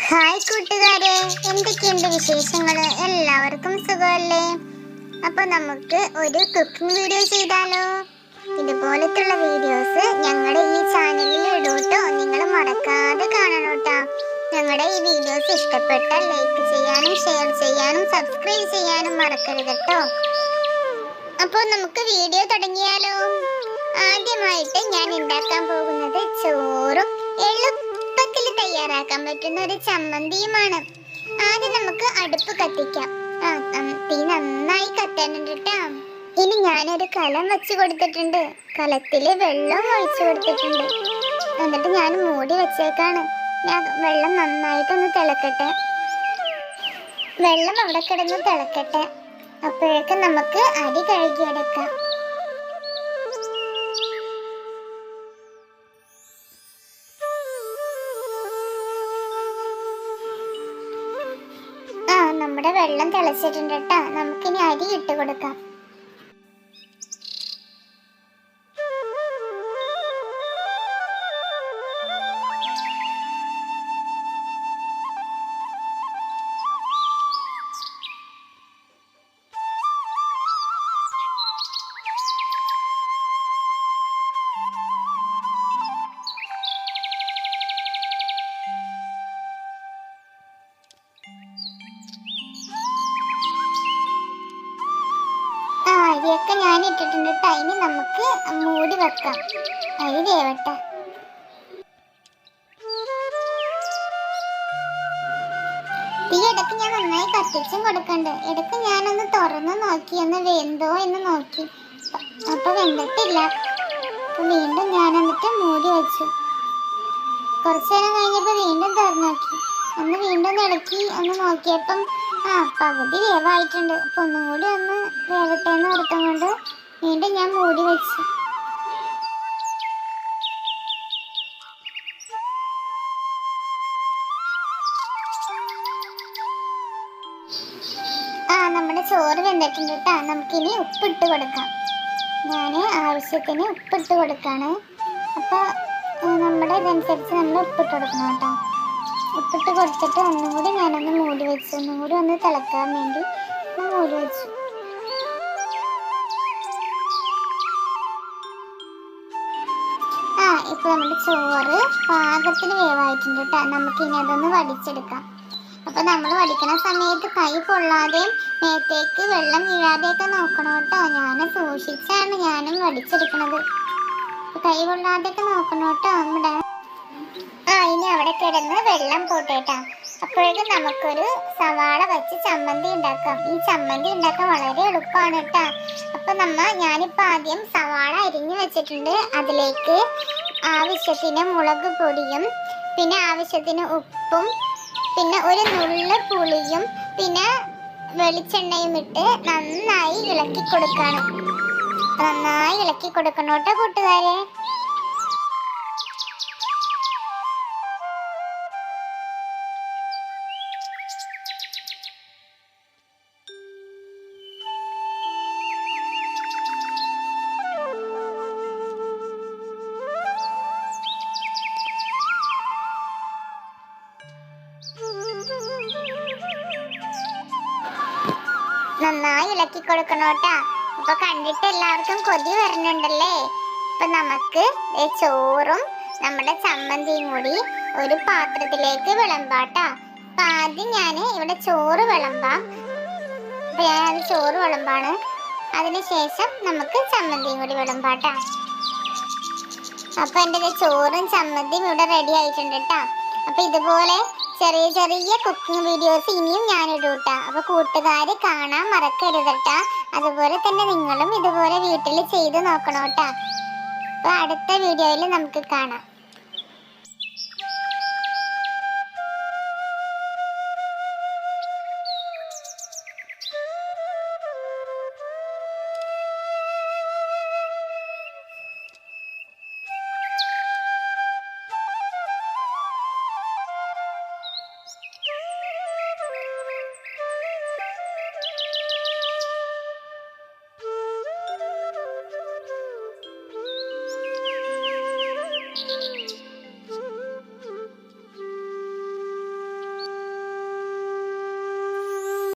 Hi കൂട്ടുകാരെ, എന്തൊക്കെയുണ്ട് വിശേഷങ്ങൾ? എല്ലാവർക്കും സുഖമല്ലേ? അപ്പൊ നമുക്ക് ഒരു കുക്കിംഗ് വീഡിയോ ചെയ്താലോ? ഇതുപോലത്തുള്ള വീഡിയോസ് ഞങ്ങളുടെ ഈ ചാനലിൽ ഇടൂട്ടോ. നിങ്ങൾ മറക്കാതെ കാണണം കേട്ടോ. ഞങ്ങളുടെ ഈ വീഡിയോസ് ഇഷ്ടപ്പെട്ടാൽ ലൈക്ക് ചെയ്യാനും ഷെയർ ചെയ്യാനും സബ്സ്ക്രൈബ് ചെയ്യാനും മറക്കരുത് കേട്ടോ. അപ്പോൾ നമുക്ക് വീഡിയോ തുടങ്ങിയാലോ? ആദ്യമായിട്ട് ഞാൻ ഉണ്ടാക്കാൻ പോകുന്നത് ചോറും എളുപ്പത്തിൽ തയ്യാറാക്കാൻ പറ്റുന്ന ഒരു ചമ്മന്തിയുമാണ്. ആദ്യം നമുക്ക് അടുപ്പ് കത്തിക്കാം. തീ നന്നായി കത്താനുണ്ട് കേട്ടോ. ഇനി ഞാനൊരു കലം വെച്ച് കൊടുത്തിട്ടുണ്ട്. കലത്തില് വെള്ളം ഒഴിച്ചു കൊടുത്തിട്ടുണ്ട്. എന്നിട്ട് ഞാൻ മൂടി വെച്ചേക്കാണ്. വെള്ളം നന്നായിട്ടൊന്ന് തിളക്കട്ടെ. വെള്ളം അവിടെ കിടന്ന് തിളക്കട്ടെ. അപ്പോഴേക്കും നമുക്ക് അരി കഴുകിയെടുക്കാം. നമ്മുടെ വെള്ളം തിളച്ചിട്ടുണ്ട് കേട്ടോ. നമുക്കിനി അരി ഇട്ട് കൊടുക്കാം. അരിയൊക്കെ ഞാൻ ഇട്ടിട്ടുണ്ട് കേട്ടോ. ഇനി നമുക്ക് മൂടി വെക്കാം. അരി വേവട്ടെ. ഈ ഇടയ്ക്ക് ഞാൻ നന്നായി കത്തിച്ചും കൊടുക്കണ്ട്. ഇടയ്ക്ക് ഞാനൊന്ന് തുറന്ന് നോക്കി, ഒന്ന് വെന്തോ എന്ന് നോക്കി. അപ്പൊ വെന്തിട്ടില്ല. അപ്പൊ വീണ്ടും ഞാൻ എന്നിട്ട് മൂടി വെച്ചു. കുറച്ചു നേരം കഴിഞ്ഞപ്പോ വീണ്ടും തുറന്നു നോക്കി. ഒന്ന് വീണ്ടും ഇളക്കി ഒന്ന് നോക്കിയപ്പം പകുതി വേവായിട്ടുണ്ട്. അപ്പൊ ഒന്നും കൂടി ഒന്ന് വേവട്ടെ എന്ന് ഓർത്തും കൊണ്ട് വീണ്ടും ഞാൻ മൂടി വെച്ചു. നമ്മുടെ ചോറ് വെന്തിട്ടുണ്ട് കേട്ടോ. നമുക്കിനി ഉപ്പിട്ട് കൊടുക്കാം. ഞാൻ ആവശ്യത്തിന് ഉപ്പിട്ട് കൊടുക്കാണ്. അപ്പൊ നമ്മുടെ ഇതനുസരിച്ച് നമ്മൾ ഉപ്പിട്ട് കൊടുക്കണം കേട്ടോ. ഉപ്പിട്ട് കൊടുത്തിട്ട് ഒന്നും കൂടി ഞാനൊന്ന് മൂടി വെച്ചു. ഒന്നും കൂടി ഒന്ന് തിളക്കാൻ വേണ്ടി മൂടി വെച്ചു. ഇപ്പൊ നമ്മുടെ ചോറ് പാകത്തിന് വേവായിട്ടുണ്ട് കേട്ടോ. നമുക്കിനി അതൊന്ന് വടിച്ചെടുക്കാം. അപ്പൊ നമ്മൾ വടിക്കണ സമയത്ത് കൈ പൊള്ളാതെയും മേത്തേക്ക് വെള്ളം വീഴാതെയൊക്കെ നോക്കണം കേട്ടോ. ഞാൻ സൂക്ഷിച്ചാണ് ഞാനും വടിച്ചെടുക്കണത്. കൈ പൊള്ളാതെയൊക്കെ നോക്കണം കേട്ടോ. നമ്മുടെ ഇനി അവിടെ കിടന്ന് വെള്ളം പോട്ടേട്ടാ. അപ്പോഴേക്കും നമുക്കൊരു സവാള വെച്ച് ചമ്മന്തി ഉണ്ടാക്കാം. ഈ ചമ്മന്തി ഉണ്ടാക്കാൻ വളരെ എളുപ്പമാണ് കേട്ടോ. അപ്പൊ ഞാനിപ്പോ ആദ്യം സവാള അരിഞ്ഞു വെച്ചിട്ടുണ്ട്. അതിലേക്ക് ആവശ്യത്തിന് മുളക് പൊടിയും പിന്നെ ആവശ്യത്തിന് ഉപ്പും പിന്നെ ഒരു നുള്ള് പുളിയും പിന്നെ വെളിച്ചെണ്ണയും ഇട്ട് നന്നായി ഇളക്കി കൊടുക്കണം. നന്നായി ഇളക്കി കൊടുക്കണം കേട്ടോ കൂട്ടുകാരെ. നന്നായി ഇളക്കി കൊടുക്കണം കേട്ടാ. അപ്പൊ കണ്ടിട്ട് എല്ലാവർക്കും കൊതി വരുന്നുണ്ടല്ലേ? അപ്പൊ നമുക്ക് ചോറും നമ്മുടെ ചമ്മന്തിയും കൂടി ഒരു പാത്രത്തിലേക്ക് വിളമ്പാട്ടാ. അപ്പൊ ആദ്യം ഞാൻ ഇവിടെ ചോറ് വിളമ്പാം. അപ്പൊ ഞാൻ ചോറ് വിളമ്പാണ്. അതിനുശേഷം നമുക്ക് ചമ്മന്തിയും കൂടി വിളമ്പാട്ടാ. അപ്പൊ എൻ്റെ ചോറും ചമ്മന്തിയും ഇവിടെ റെഡി ആയിട്ടുണ്ട് കേട്ടാ. അപ്പൊ ഇതുപോലെ ചെറിയ ചെറിയ കുക്കിംഗ് വീഡിയോസ് ഇനിയും ഞാൻ ഇടൂട്ടാ. അപ്പൊ കൂട്ടുകാർ കാണാൻ മറക്കരുതട്ടാ. അതുപോലെ തന്നെ നിങ്ങളും ഇതുപോലെ വീട്ടിൽ ചെയ്ത് നോക്കണം കേട്ടാ. അപ്പൊ അടുത്ത വീഡിയോയിൽ നമുക്ക് കാണാം.